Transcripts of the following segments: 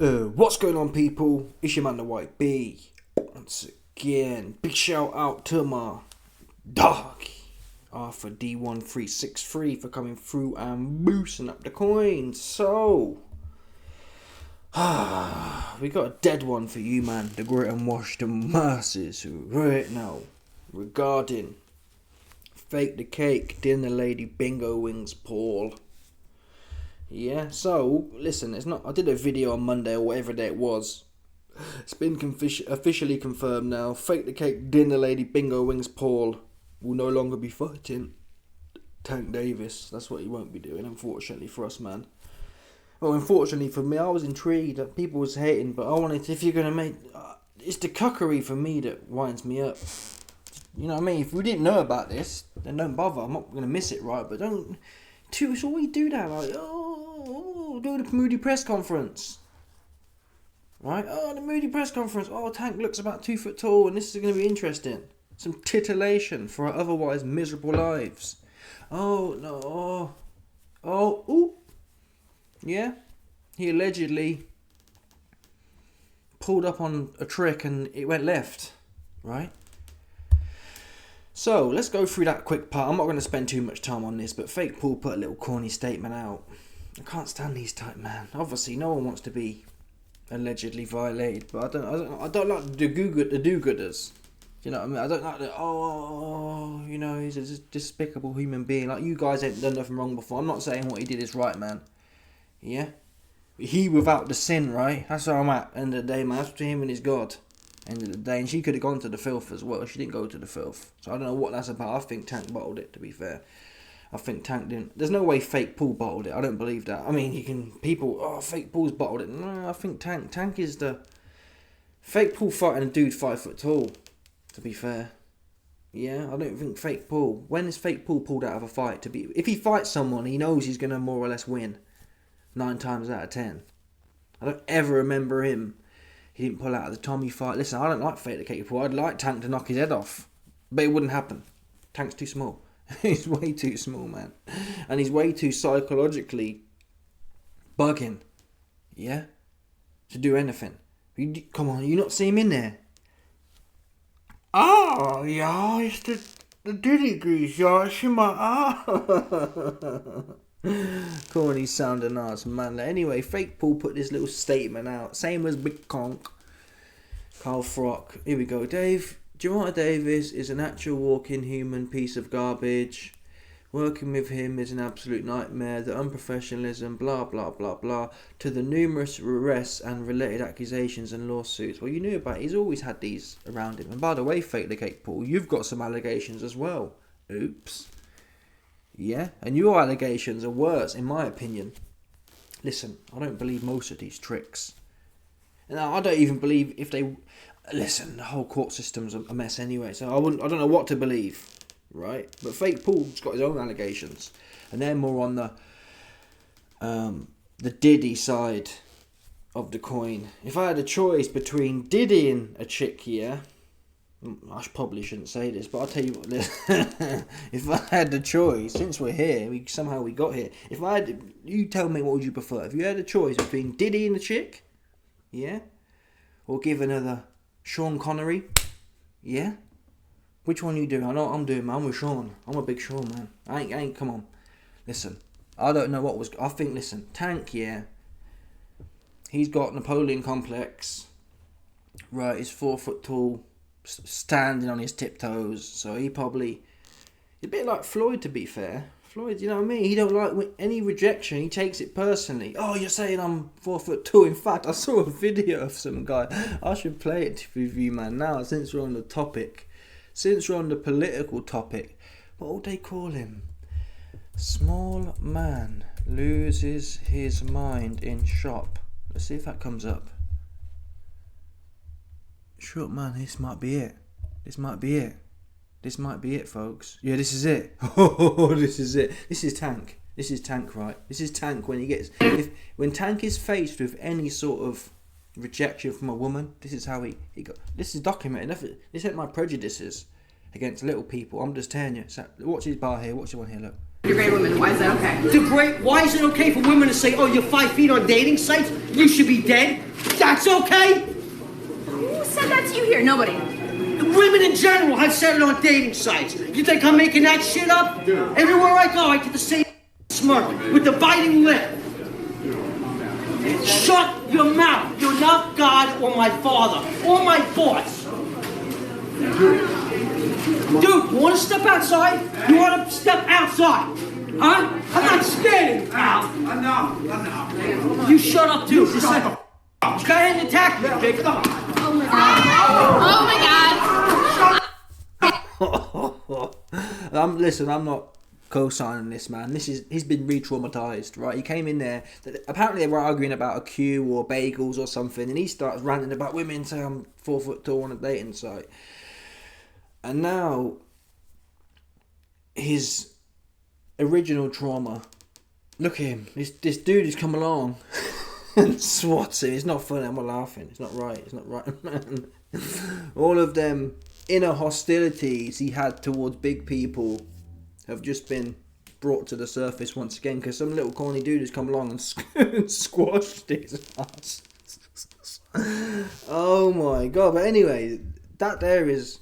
What's going on, people? It's your man the White B. Once again, big shout out to my dog Arthur D1363 for coming through and boosting up the coins. So, we got a dead one for you, man. The great and wash the masses right now regarding Fake the Cake, Dinner Lady Bingo Wings Paul. Yeah, so listen, it's not. I did a video on Monday or whatever day it was. It's been officially confirmed now. Fake the Cake, Dinner Lady Bingo Wings Paul will no longer be fighting Tank Davis. That's what he won't be doing, unfortunately for us, man. Well, unfortunately for me, I was intrigued that people was hating, but I wanted to, if you're gonna make, it's the cuckery for me that winds me up. You know what I mean? If we didn't know about this, then don't bother. I'm not gonna miss it, right? But don't. So we do that, like, do the Moody press conference, right? Oh, the Moody press conference. Oh, Tank looks about 2 foot tall, and this is going to be interesting. Some titillation for our otherwise miserable lives. Oh no. Ooh. Yeah. He allegedly pulled up on a trick and it went left, right? So, let's go through that quick part. I'm not going to spend too much time on this, but Fake Paul put a little corny statement out. I can't stand these type, man. Obviously, no one wants to be allegedly violated, but I don't like the do-gooders. You know what I mean? I don't like the, he's a despicable human being. Like, you guys ain't done nothing wrong before. I'm not saying what he did is right, man. Yeah? He without the sin, right? That's where I'm at. End of the day, man. That's between him and his God. End of the day, and she could have gone to the filth as well. She didn't go to the filth, so I don't know what that's about. I think Tank bottled it, to be fair. I think Tank didn't. There's no way Fake Paul bottled it. I don't believe that. I mean, Fake Paul's bottled it. No, I think Tank is the Fake Paul fighting a dude 5 foot tall, to be fair. Yeah, I don't think Fake Paul. When is Fake Paul pulled out of a fight? If he fights someone, he knows he's gonna more or less win 9 times out of 10. I don't ever remember him. He didn't pull out of the Tommy fight. Listen, I don't like Fake the Cake Paul. I'd like Tank to knock his head off. But it wouldn't happen. Tank's too small. He's way too small, man. And he's way too psychologically bugging. Yeah? To do anything. Come on, you not see him in there? Oh, yeah, it's the diddy grease, yeah. It's in my Corny sounding ass, man. Anyway, Fake Paul put this little statement out. Same as Big Conk. Carl Frock. Here we go. Jamar Davis is an actual walking human piece of garbage. Working with him is an absolute nightmare. The unprofessionalism, blah, blah, blah, blah. To the numerous arrests and related accusations and lawsuits. Well, you knew about it. He's always had these around him. And by the way, Fake the Cake Paul, you've got some allegations as well. Oops. Yeah, and your allegations are worse, in my opinion. Listen, I don't believe most of these tricks. And I don't even believe if they... Listen, the whole court system's a mess anyway, so I don't know what to believe, right? But Fake Paul's got his own allegations, and they're more on the Diddy side of the coin. If I had a choice between Diddy and a chick here... I probably shouldn't say this, but I'll tell you what. If I had the choice, since we're here, we got here. You tell me, what would you prefer? If you had a choice between Diddy and the chick, yeah, or give another Sean Connery, yeah, which one you do? I know what I'm doing, man. I'm with Sean. I'm a big Sean, man. I ain't. Come on, listen. I don't know what was. I think. Listen, Tank, yeah. He's got Napoleon complex. Right, he's 4 foot tall. Standing on his tiptoes, so he probably a bit like Floyd, to be fair. Floyd, you know what I mean? He don't like any rejection. He takes it personally. Oh, you're saying I'm 4 foot tall. In fact, I saw a video of some guy. I should play it with you, man. Now, since we're on the topic, since we're on the political topic, what would they call him? Small man loses his mind in shop. Let's see if that comes up. Short man, this might be it. This might be it, folks. Yeah, this is it. Oh, this is it. This is Tank. This is Tank, right? This is Tank when he gets... When Tank is faced with any sort of rejection from a woman, this is how he got... This is documented. This ain't my prejudices against little people. I'm just telling you. So, watch his bar here. Watch the one here, look. You're great women. Why is that okay? Why is it okay for women to say, oh, you're 5 feet on dating sites? You should be dead? That's okay? Who said that to you here? Nobody. Women in general have said it on dating sites. You think I'm making that shit up? Everywhere I go, I get the same smirk with the biting lip. Shut your mouth. You're not God or my father or my boss. Dude, you want to step outside? You want to step outside? Huh? I'm not scared, pal. Enough. You shut up, too. Just like a go ahead and attack me, big. Come on. Oh my god. Listen, I'm not co-signing this, man. He's been re-traumatized, right? He came in there. Apparently, they were arguing about a queue or bagels or something, and he starts ranting about women saying I'm 4 foot tall on a dating site. And now, his original trauma. Look at him. This dude has come along and swats him. It's not funny. I'm not laughing. It's not right. It's not right, man. All of them inner hostilities he had towards big people have just been brought to the surface once again because some little corny dude has come along and squashed his ass. Oh my god. But anyway, that there is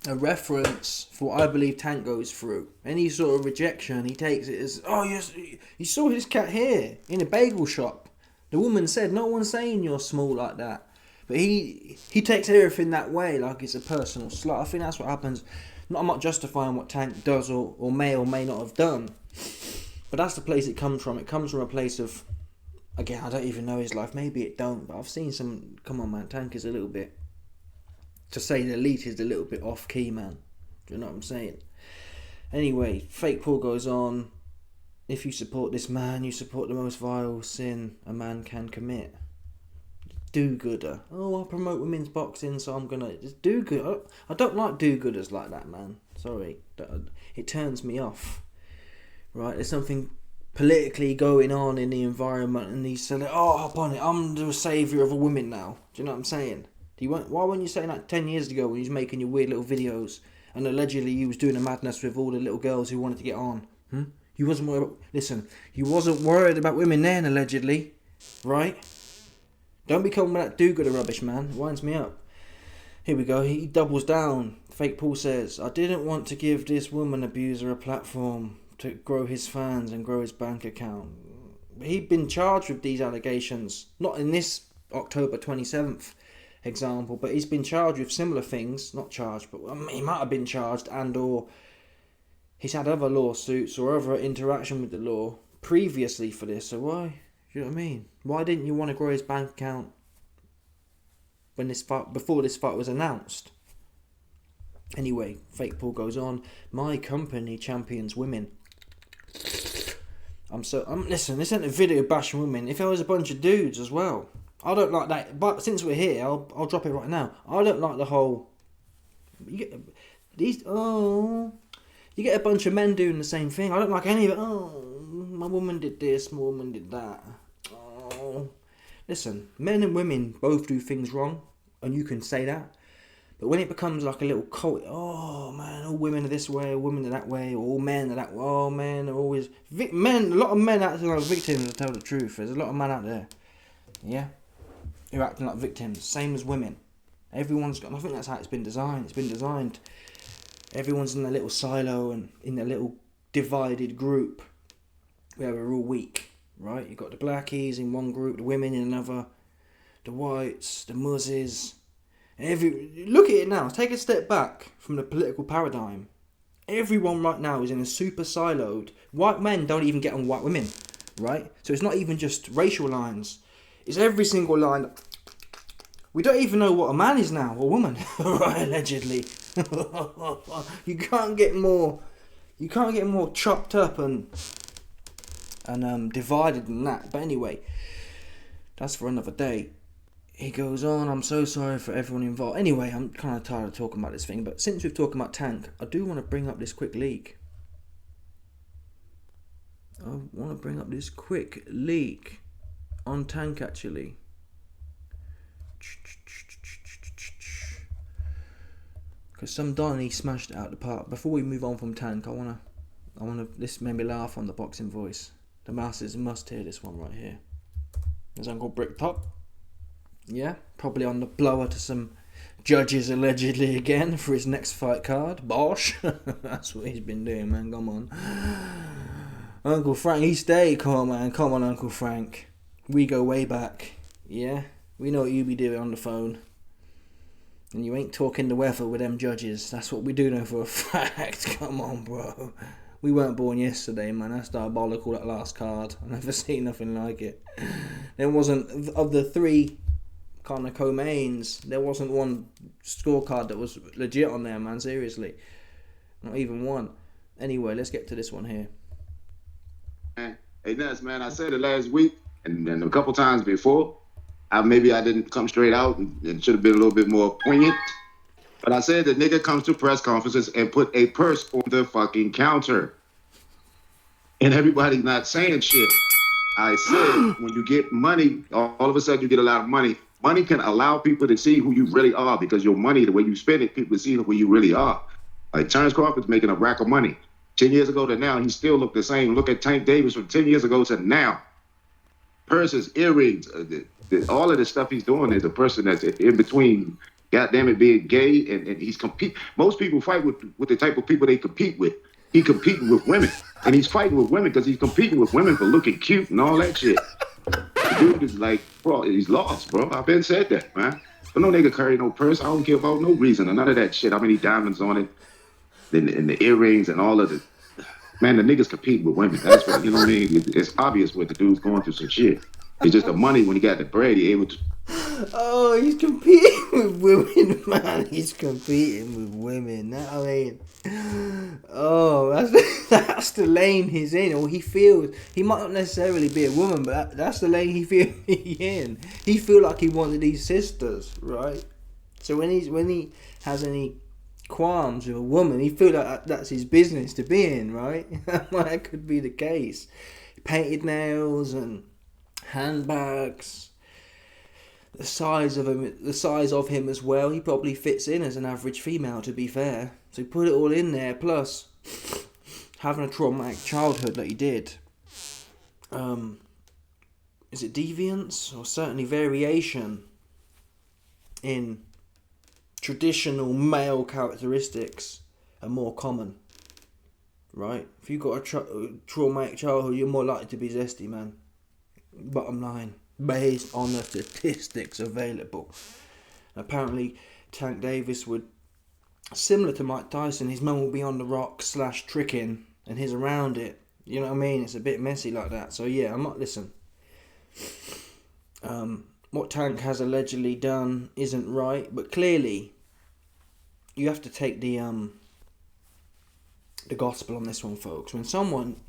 a reference for what I believe Tank goes through. Any sort of rejection, he takes it as, oh yes, you saw his cat here in a bagel shop. The woman said, no one's saying you're small like that. But he takes everything that way, like it's a personal slight. I think that's what happens. I'm not justifying what Tank does or may not have done. But that's the place it comes from. It comes from a place of, again, I don't even know his life. Maybe it don't, but I've seen some, come on man, Tank is a little bit, to say the least, is a little bit off key, man. Do you know what I'm saying? Anyway, Fake Paul goes on. If you support this man, you support the most vile sin a man can commit. Do-gooder. Oh, I promote women's boxing, so I'm gonna just do-good. I don't like do-gooders like that, man. Sorry, it turns me off. Right, there's something politically going on in the environment, and he's saying, "Oh, hop on it. I'm the saviour of a woman now." Do you know what I'm saying? Why weren't you saying that 10 years ago when you was making your weird little videos and allegedly you was doing a madness with all the little girls who wanted to get on? You wasn't worried about, listen, you wasn't worried about women then, allegedly, right? Don't be coming with that do-gooder rubbish, man. It winds me up. Here we go. He doubles down. Fake Paul says, I didn't want to give this woman abuser a platform to grow his fans and grow his bank account. He'd been charged with these allegations, not in this October 27th example, but he's been charged with similar things. Not charged, but he might have been charged, and or he's had other lawsuits or other interaction with the law previously for this. So why? You know what I mean? Why didn't you want to grow his bank account when before this fight was announced? Anyway, Fake Paul goes on. My company champions women. Listen, this ain't a video bashing women. If there was a bunch of dudes as well, I don't like that. But since we're here, I'll drop it right now. I don't like the whole. You get a bunch of men doing the same thing. I don't like any of it. Oh, my woman did this, my woman did that. Oh, listen, men and women both do things wrong, and you can say that. But when it becomes like a little cult, oh man, all women are this way, all women are that way, or all men are that way. Oh man, are always men. A lot of men acting like victims. To tell the truth, there's a lot of men out there, yeah, who are acting like victims. Same as women. Everyone's got. I think that's how it's been designed. It's been designed. Everyone's in a little silo and in a little divided group where we're all weak, right? You've got the blackies in one group, the women in another, the whites, the muzzies. Look at it now. Take a step back from the political paradigm. Everyone right now is in a super siloed. White men don't even get on white women, right? So it's not even just racial lines. It's every single line. We don't even know what a man is now, or woman, right? Allegedly. You can't get more chopped up and divided than that. But anyway, that's for another day. He goes on, I'm so sorry for everyone involved. Anyway, I'm kind of tired of talking about this thing, but since we've talked about Tank, I do want to bring up this quick leak. On Tank, actually. Because some Don, he smashed it out the park. Before we move on from Tank, I wanna, this made me laugh on the boxing voice. The masses must hear this one right here. There's Uncle Bricktop. Yeah, probably on the blower to some judges allegedly again for his next fight card. Bosh. That's what he's been doing, man. Come on. Uncle Frank, he stayed calm, man. Come on, Uncle Frank. We go way back. Yeah? We know what you be doing on the phone. And you ain't talking the weather with them judges. That's what we do know for a fact. Come on, bro. We weren't born yesterday, man. That's diabolical, that last card. I've never seen nothing like it. There wasn't, of the three kind of co-mains, there wasn't one scorecard that was legit on there, man. Seriously. Not even one. Anyway, let's get to this one here. Hey, Ness, man, I said it last week and a couple times before. Maybe I didn't come straight out and it should have been a little bit more poignant. But I said the nigga comes to press conferences and put a purse on the fucking counter. And everybody's not saying shit. I said when you get money, all of a sudden you get a lot of money. Money can allow people to see who you really are because your money, the way you spend it, people see who you really are. Like Terrence Crawford's making a rack of money. 10 years ago to now, he still looked the same. Look at Tank Davis from 10 years ago to now. Purses, earrings, all of the stuff he's doing is a person that's in between, goddamn it, being gay and he's compete. Most people fight with the type of people they compete with. He competing with women, and he's fighting with women because he's competing with women for looking cute and all that shit. The dude is like, bro, he's lost, bro. I've been said that, man. But no nigga carry no purse. I don't care about no reason or none of that shit. How many diamonds on it, and the earrings and all of the. Man, the niggas compete with women. That's what, you know what I mean? It's obvious what the dude's going through some shit. It's just the money when he got the bread, he able to. Oh, he's competing with women, man. He's competing with women. I mean, oh, that's the lane he's in. Or he feels, he might not necessarily be a woman, but that's the lane he feels he's in. He feel like he wanted these sisters, right? So when he has any qualms with a woman, he feel like that's his business to be in, right? Well, that could be the case. Painted nails and handbags. The size of him as well. He probably fits in as an average female, to be fair. So put it all in there. Plus, having a traumatic childhood like he did. Is it deviance or certainly variation in traditional male characteristics are more common, right? If you've got a traumatic childhood, you're more likely to be zesty, man. Bottom line, based on the statistics available. Apparently, Tank Davis would, similar to Mike Tyson, his mum will be on the rock / tricking, and he's around it. You know what I mean? It's a bit messy like that. So yeah, listen. What Tank has allegedly done isn't right, but clearly, you have to take the gospel on this one, folks. When someone,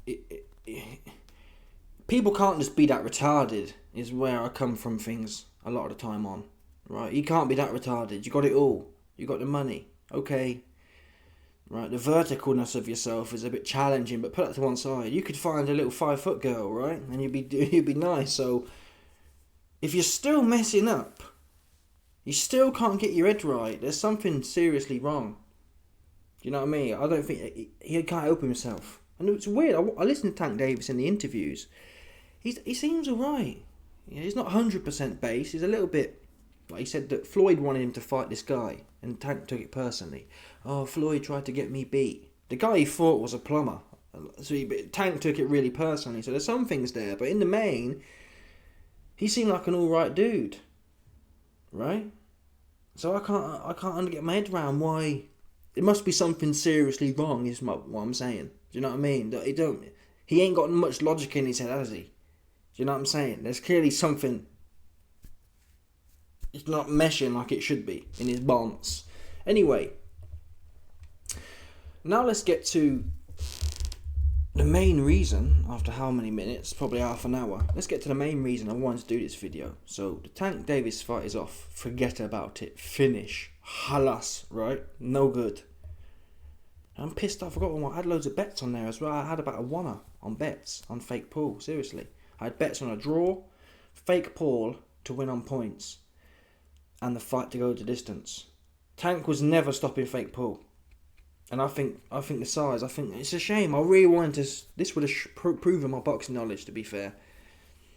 people can't just be that retarded, is where I come from things a lot of the time on, right? You can't be that retarded. You got it all. You got the money. Okay. Right, the verticalness of yourself is a bit challenging, but put that to one side. You could find a little 5-foot girl, right? And you'd be nice. So, if you're still messing up, you still can't get your head right, there's something seriously wrong. You know what I mean? I don't think he can't help himself. And it's weird. I listened to Tank Davis in the interviews. He seems alright. You know, he's not 100% base. He's a little bit. Like he said that Floyd wanted him to fight this guy, and Tank took it personally. Oh, Floyd tried to get me beat. The guy he fought was a plumber, so Tank took it really personally. So there's some things there, but in the main, he seemed like an alright dude, right? So I can't get my head around why. It must be something seriously wrong, is what I'm saying. Do you know what I mean? He ain't got much logic in his head, has he? Do you know what I'm saying? There's clearly something. It's not meshing like it should be in his bonds. Anyway, now let's get to the main reason. After how many minutes? Probably half an hour. Let's get to the main reason I wanted to do this video. So the Tank Davis fight is off. Forget about it. Finish. Halas, right? No good. I'm pissed off. I forgot I had loads of bets on there as well. I had about a $1 on bets on fake pool. Seriously, I had bets on a draw, fake Paul to win on points, and the fight to go the distance. Tank was never stopping fake Paul, and I think the size. I think it's a shame. I really wanted to. This would have proven my boxing knowledge, to be fair,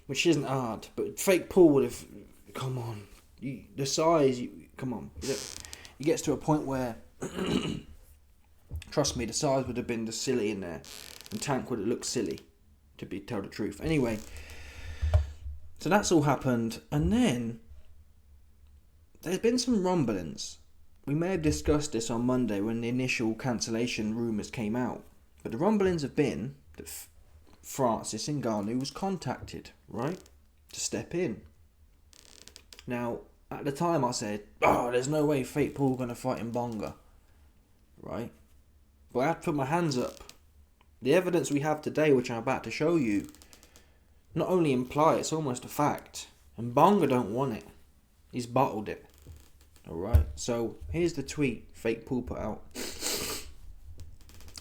which isn't hard. But fake Paul would have. Come on, The size, come on. It gets to a point where, trust me, the size would have been the silly in there. And Tank would have looked silly, to tell the truth. Anyway, so that's all happened. And then, there's been some rumblings. We may have discussed this on Monday when the initial cancellation rumours came out. But the rumblings have been that Francis Ngannou was contacted, right, to step in. Now, at the time I said, there's no way Fake Paul going to fight Mbonga, right? But I had to put my hands up. The evidence we have today, which I'm about to show you, not only imply it's almost a fact. Mbonga don't want it. He's bottled it. Alright, so here's the tweet Fake Paul put out.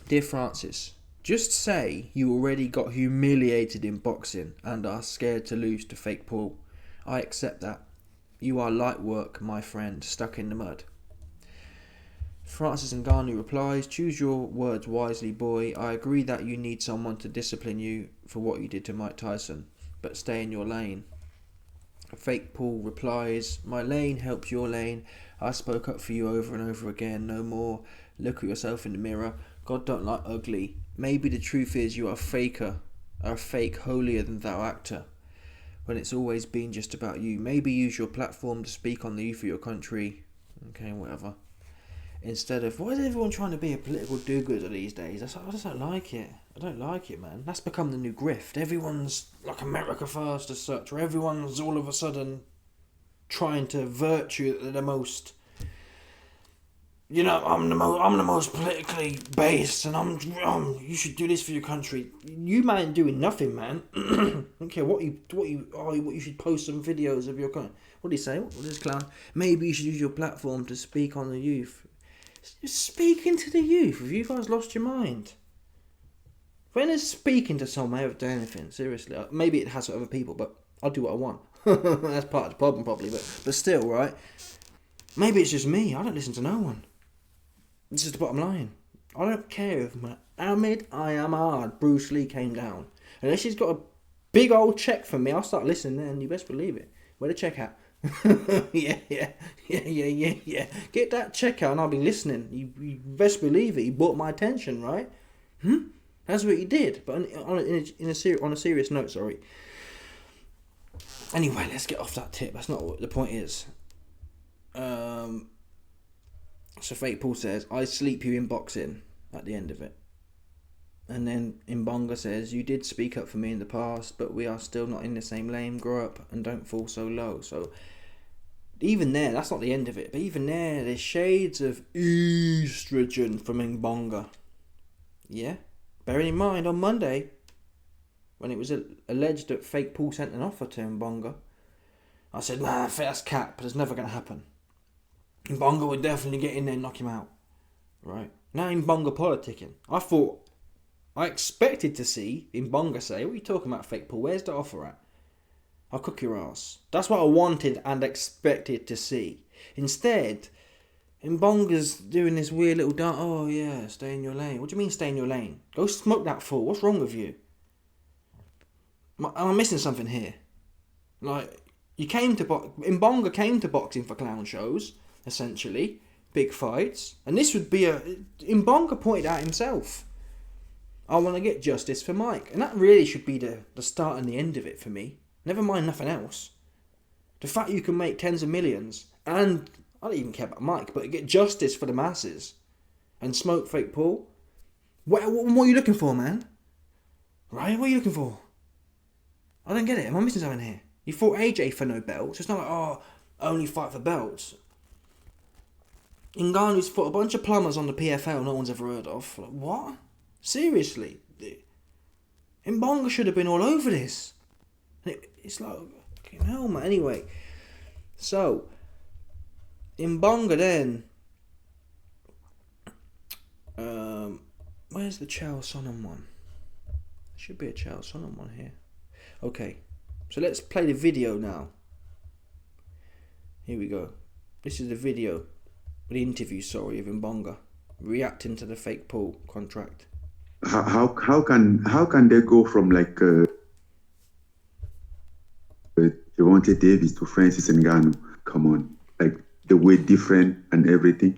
Dear Francis, just say you already got humiliated in boxing and are scared to lose to Fake Paul. I accept that. You are light work, my friend, stuck in the mud. Francis Ngannou replies, choose your words wisely, boy. I agree that you need someone to discipline you for what you did to Mike Tyson, but stay in your lane. Fake Paul replies, my lane helps your lane. I spoke up for you over and over again. No more. Look at yourself in the mirror. God don't like ugly. Maybe the truth is you are a fake holier than thou actor, when it's always been just about you. Maybe use your platform to speak on the youth of your country. Okay, whatever. Instead of, why is everyone trying to be a political do-gooder these days? I just don't like it. I don't like it, man. That's become the new grift. Everyone's like America first as such, or everyone's all of a sudden trying to virtue the most. You know, I'm the most politically based, and you should do this for your country. You man doing nothing, man. I don't care what you should post some videos of your country. What do you say? What is this clown? Maybe you should use your platform to speak on the youth. Speaking to the youth? Have you guys lost your mind? When is speaking to someone ever done anything? Seriously, maybe it has for other people, but I'll do what I want. That's part of the problem, probably. But still, right? Maybe it's just me. I don't listen to no one. This is the bottom line. I don't care if Ahmed I am hard Bruce Lee came down. Unless he's got a big old check for me, I'll start listening then. You best believe it. Where the check at? yeah. Get that check out and I'll be listening. You best believe it. He bought my attention, right? That's what he did. But on a serious note, sorry. Anyway, let's get off that tip. That's not what the point is. So Fake Paul says, I sleep you in boxing at the end of it. And then Mbonga says, you did speak up for me in the past, but we are still not in the same lane. Grow up and don't fall so low. So even there, that's not the end of it. But even there, there's shades of estrogen from Mbonga. Yeah? Bearing in mind, on Monday, when it was alleged that Fake Paul sent an offer to Mbonga, I said, nah, that's cap, but it's never going to happen. Mbonga would definitely get in there and knock him out. Right? Now Mbonga politicking. I expected to see Mbonga say, what are you talking about, Fake Paul? Where's the offer at? I'll cook your ass. That's what I wanted and expected to see. Instead, Mbonga's doing this weird little dance. Oh yeah, stay in your lane. What do you mean stay in your lane? Go smoke that fool. What's wrong with you? Am I missing something here? Like, Mbonga came to boxing for clown shows, essentially. Big fights. And this would be Mbonga pointed out himself. I want to get justice for Mike. And that really should be the start and the end of it for me. Never mind nothing else. The fact you can make tens of millions, and I don't even care about Mike, but get justice for the masses, and smoke Fake Paul. What are you looking for, man? Right? What are you looking for? I don't get it. Am I missing something here? You fought AJ for no belts. It's not like, only fight for belts. Ngannou's fought a bunch of plumbers on the PFL no one's ever heard of. Like, what? Seriously? Mbonga should have been all over this. It's like, fucking hell, man. Anyway, so Mbonga then, where's the Chael Sonnen one? There should be a Chael Sonnen one here. Okay, so let's play the video now. Here we go. This is the video, the interview, sorry, of Mbonga reacting to the Fake Paul contract. How can they go from Javante Davis to Francis Ngannou? come on, like the way different and everything,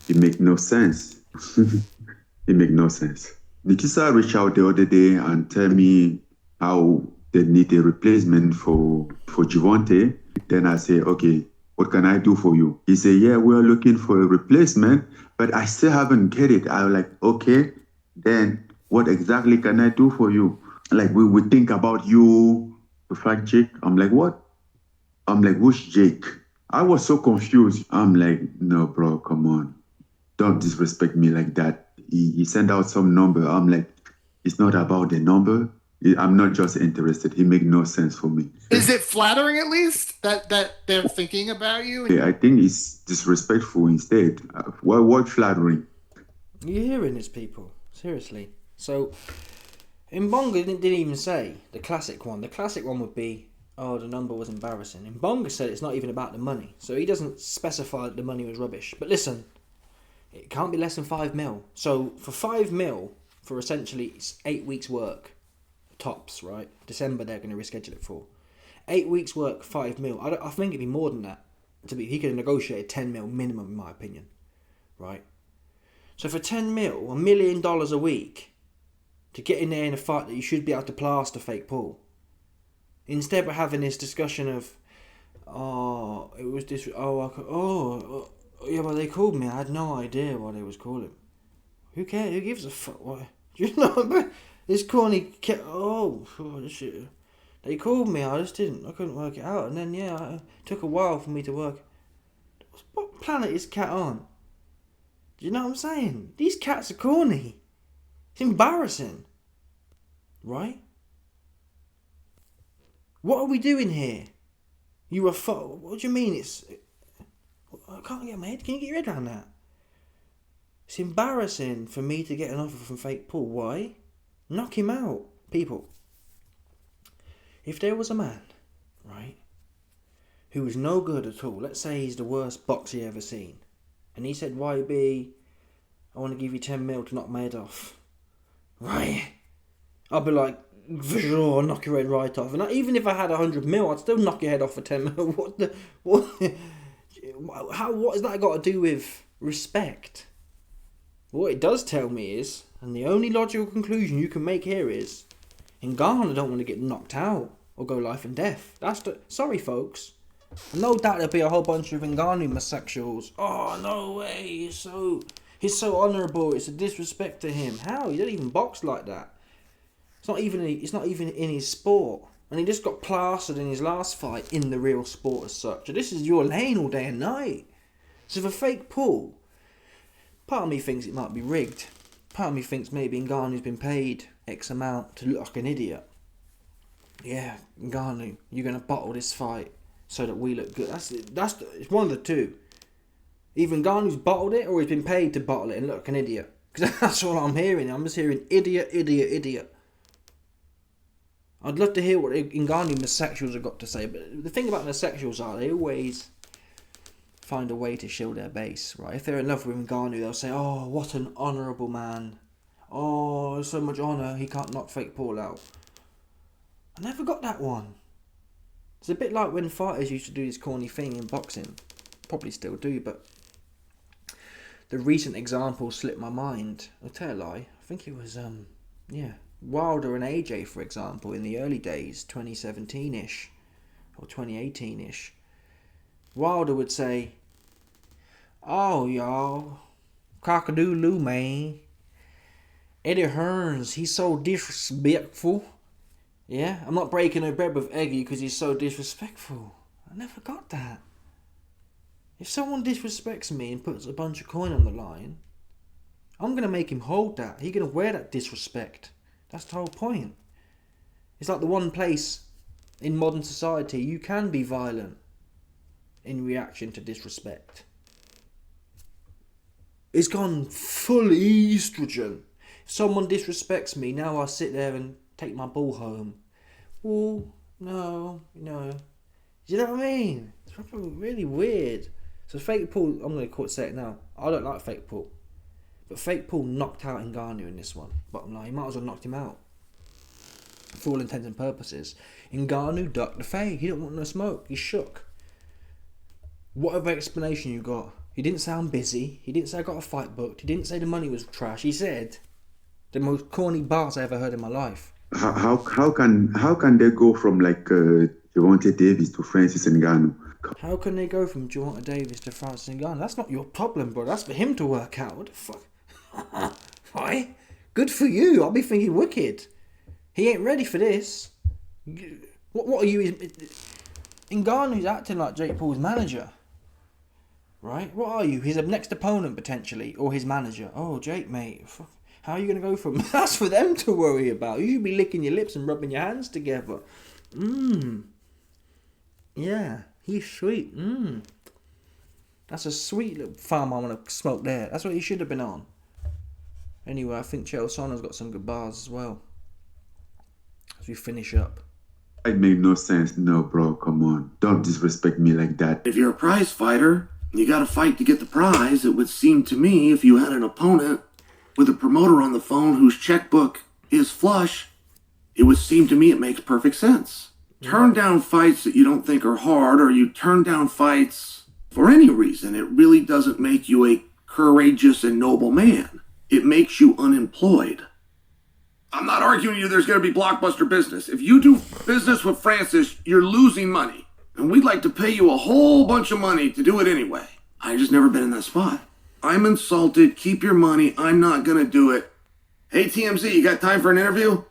it make no sense. It make no sense. Nikisa reached out the other day and tell me how they need a replacement for Javonte. Then I say, okay, what can I do for you? He said, yeah, we're looking for a replacement, but I still haven't get it. I was like, okay, then what exactly can I do for you? Like, we would think about you to fight Jake. I'm like, what? I'm like, who's Jake? I was so confused. I'm like, no, bro, come on. Don't disrespect me like that. He sent out some number. I'm like, it's not about the number. I'm not just interested. He make no sense for me. Is it flattering at least that they're thinking about you? Yeah, I think it's disrespectful instead. What flattering? You're hearing this, people. Seriously. So, Mbonga didn't even say the classic one. The classic one would be, oh, the number was embarrassing. Mbonga said it's not even about the money. So he doesn't specify that the money was rubbish. But listen, it can't be less than 5 mil. So for 5 mil, for essentially 8 weeks work, tops, right? December they're going to reschedule it for. 8 weeks work, 5 mil. I think it'd be more than that. He could have negotiated 10 mil minimum, in my opinion. Right? So for 10 mil, $1 million a week, to get in there in a fight that you should be able to plaster fake Paul. Instead of having this discussion of, oh, it was this, yeah, well, they called me. I had no idea what they was calling. Who cares? Who gives a fuck? What? You know, this corny this shit. They called me. I couldn't work it out. And then, it took a while for me to work. What planet is Cat on? Do you know what I'm saying? These cats are corny. It's embarrassing. Right? What are we doing here? You were what do you mean I can't get my head. Can you get your head around that? It's embarrassing for me to get an offer from fake Paul. Why? Knock him out. People. If there was a man, right, who was no good at all, let's say he's the worst boxer you ever seen, and he said, YB, I want to give you 10 mil to knock my head off. Right? I'll be like, for sure, I'll knock your head right off. And even if I had 100 mil, I'd still knock your head off for 10 mil. What has that got to do with respect? What it does tell me is, and the only logical conclusion you can make here is, Ngannou don't want to get knocked out or go life and death. Sorry, folks. No doubt there'll be a whole bunch of Ngannou homosexuals. Oh, no way, he's so honourable, it's a disrespect to him. How? He don't even box like that. It's not even in his sport. And he just got plastered in his last fight in the real sport as such. So this is your lane all day and night. So for fake Paul, part of me thinks it might be rigged. Part of me thinks maybe Ngannou's been paid X amount to look like an idiot. Yeah, Ngannou, you're going to bottle this fight so that we look good. It's one of the two. Either Ngannou's bottled it or he's been paid to bottle it and look like an idiot. Because that's all I'm hearing. I'm just hearing idiot, idiot, idiot. I'd love to hear what Ngannou homosexuals have got to say, but the thing about homosexuals are they always find a way to shield their base, right? If they're in love with Ngannou, they'll say, oh, what an honourable man. Oh, so much honour, he can't knock fake Paul out. I never got that one. It's a bit like when fighters used to do this corny thing in boxing. Probably still do, but the recent example slipped my mind. I'll tell a lie. I think it was, Wilder and AJ, for example, in the early days, 2017-ish, or 2018-ish. Wilder would say, oh, y'all, cock-a-doodle-doo, man. Eddie Hearns, he's so disrespectful. Yeah, I'm not breaking no bread with Eggy because he's so disrespectful. I never got that. If someone disrespects me and puts a bunch of coin on the line, I'm going to make him hold that. He's going to wear that disrespect. That's the whole point. It's like the one place in modern society you can be violent in reaction to disrespect. It's gone full estrogen. If someone disrespects me, now I sit there and take my ball home. Oh, no. Do you know what I mean? It's really weird. So fake Paul, I'm going to say it now. I don't like fake Paul. But fake Paul knocked out Ngannou in this one. Bottom line, he might as well knocked him out. For all intents and purposes. Ngannou ducked the fade. He don't want no smoke. He's shook. Whatever explanation you got. He didn't sound busy. He didn't say I got a fight booked. He didn't say the money was trash. He said the most corny bars I ever heard in my life. How can they go from like Javante Davis to Francis Ngannou? How can they go from Javante Davis to Francis Ngannou? That's not your problem, bro. That's for him to work out. What the fuck? Right? Good for you. I'll be thinking wicked. He ain't ready for this. What are you? Ngannou's acting like Jake Paul's manager. Right? What are you? His next opponent, potentially. Or his manager. Oh, Jake, mate. How are you going to go from... That's for them to worry about. You should be licking your lips and rubbing your hands together. Yeah. He's sweet. That's a sweet little farm I want to smoke there. That's what he should have been on. Anyway, I think Chael Sonner's got some good bars as well. As we finish up. It made no sense. No, bro, come on. Don't disrespect me like that. If you're a prize fighter, you got to fight to get the prize. It would seem to me if you had an opponent with a promoter on the phone whose checkbook is flush, it would seem to me it makes perfect sense. Turn down fights that you don't think are hard, or you turn down fights for any reason. It really doesn't make you a courageous and noble man. It makes you unemployed. I'm not arguing you there's going to be blockbuster business. If you do business with Francis, you're losing money. And we'd like to pay you a whole bunch of money to do it anyway. I've just never been in that spot. I'm insulted. Keep your money. I'm not going to do it. Hey, TMZ, you got time for an interview?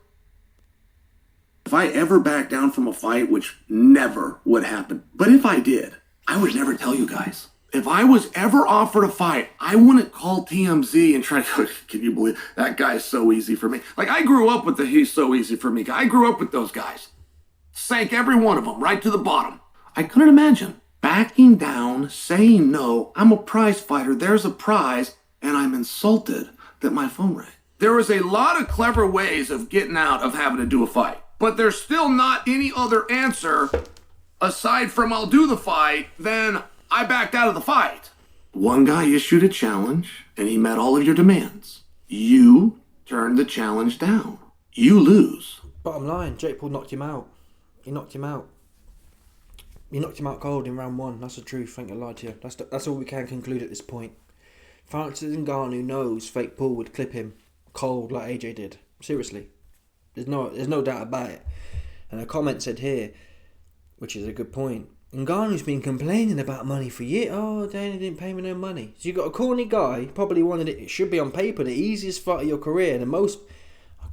If I ever back down from a fight, which never would happen, but if I did, I would never tell you guys. If I was ever offered a fight, I wouldn't call TMZ and try to, can you believe, that guy's so easy for me. Like, I grew up with the he's so easy for me guy. I grew up with those guys. Sank every one of them right to the bottom. I couldn't imagine backing down, saying no, I'm a prize fighter, there's a prize, and I'm insulted that my phone rang. There was a lot of clever ways of getting out of having to do a fight, but there's still not any other answer aside from I'll do the fight, then I backed out of the fight. One guy issued a challenge, and he met all of your demands. You turned the challenge down. You lose. Bottom line, Jake Paul knocked him out. He knocked him out. He knocked him out cold in round 1. That's the truth. I ain't gonna lie to you. That's all we can conclude at this point. Francis Ngannou knows fake Paul would clip him cold like AJ did. Seriously. There's no doubt about it. And a comment said here, which is a good point, Ngannou's been complaining about money for years. Oh, Danny didn't pay me no money. So you got a corny guy, probably wanted it should be on paper, the easiest fight of your career, and the most...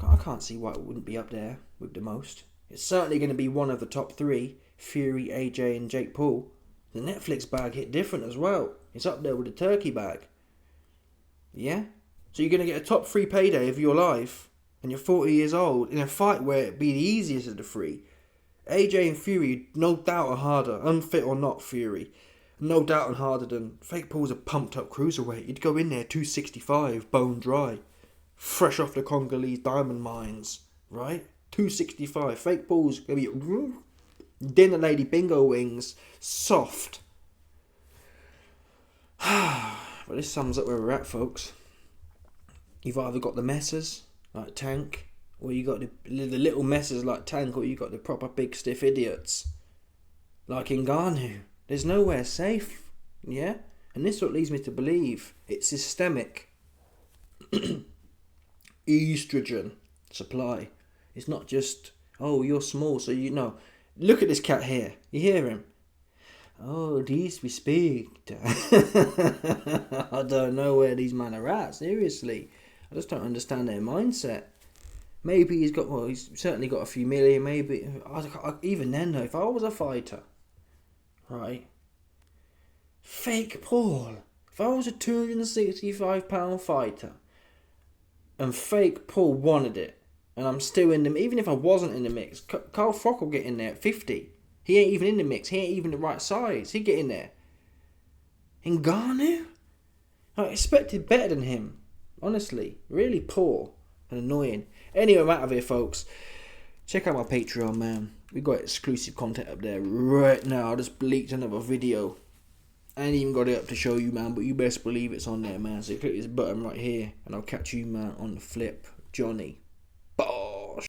I can't see why it wouldn't be up there with the most. It's certainly going to be one of the top 3. Fury, AJ and Jake Paul. The Netflix bag hit different as well. It's up there with the turkey bag. Yeah? So you're going to get a top 3 payday of your life, and you're 40 years old, in a fight where it'd be the easiest of the 3. AJ and Fury, no doubt are harder, unfit or not Fury. No doubt are harder than... Fake Paul's a pumped up cruiserweight. You'd go in there 265, bone dry. Fresh off the Congolese diamond mines. Right? 265. Fake Paul's going to be... Dinner lady bingo wings. Soft. But this sums up where we're at, folks. You've either got the messes, like Tank, or you got the little messes like Tank, or you got the proper big stiff idiots, like Ngannou. There's nowhere safe, yeah? And this is what leads me to believe it's systemic. Estrogen supply. It's not just, oh, you're small, so you know. Look at this cat here. You hear him? Oh, these we speak. I don't know where these men are at, seriously. I just don't understand their mindset. Maybe he's certainly got a few million, maybe. Even then, though, if I was a fighter, right? Fake Paul. If I was a 265-pound fighter, and fake Paul wanted it, and I'm still in the... Even if I wasn't in the mix, Carl Frock will get in there at 50. He ain't even in the mix. He ain't even the right size. He'd get in there. Ngannou? I expected better than him. Honestly. Really poor and annoying. Anyway, I'm out of here, folks. Check out my Patreon, man. We got exclusive content up there right now. I just leaked another video. I ain't even got it up to show you, man, but you best believe it's on there, man. So click this button right here, and I'll catch you, man, on the flip. Johnny.